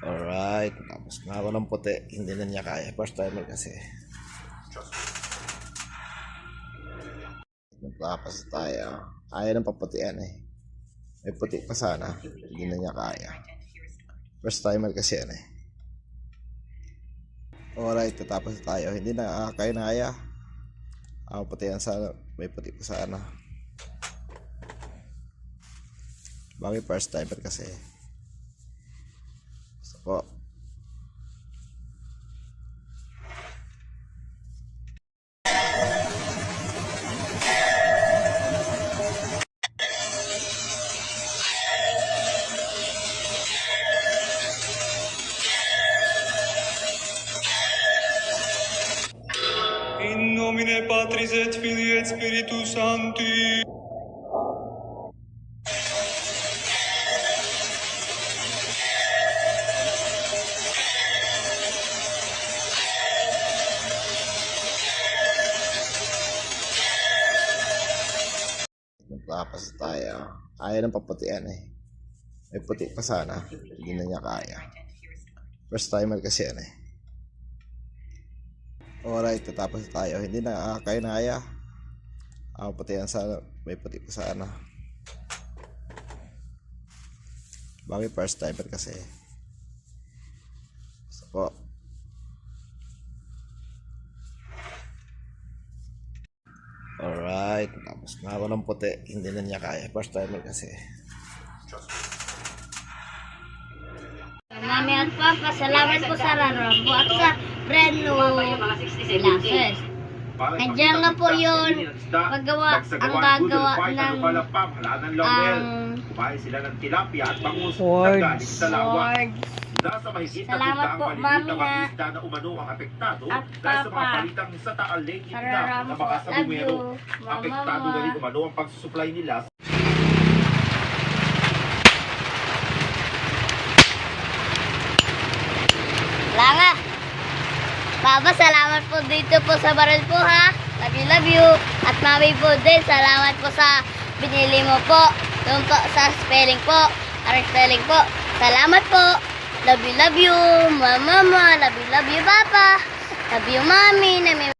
Alright, tapos na ako ng puti. Hindi na niya kaya. First timer kasi. Nagpapas tayo. Ayaw ng paputian eh. May puti pa sana. Hindi na niya kaya. First timer kasi yan eh. Alright, tatapos tayo. Hindi na kaya na kaya. Ang putian sana. May puti pa sana. Bagay first timer kasi. Gusto po. In nomine Patris et Filii et Spiritus Sancti. Nagpapas tayo. Ayaw ng paputian eh. May puti pa sana. Hindi na niya kaya. First timer kasi yan eh. Alright, tatapos tayo. Hindi na kaya na kaya. Ang putian sana. May puti pa sana. Bagay first timer kasi. Gusto po. Alright, tapos na ako ng puti. Hindi na niya kaya. First timer kasi. Mami at Papa, salamat po sa rarabo at sa brand new glasses. Nandiyan nga po yun, paggawa, ang gagawa ng kumain sila ng tilapia at bangus Words. na galing sa lawa. Words. Nasa mahigit na Salamat po, maliliit Mami, na na. mga isda na umano ang apektado At dahil sa mga Papa. palitang sa Taal Lake na Sararamo po, baka sa love bumero. you. Apektado Mama. na rin umano ang pagsusupply nila. Wala nga. Papa, salamat po dito po sa baril po ha. Love you. At Mami po din, salamat po sa binili mo po. Doon po sa spelling po. Arang spelling po. Salamat po. Love you, Mama. Love you, Papa. Love you, Mami.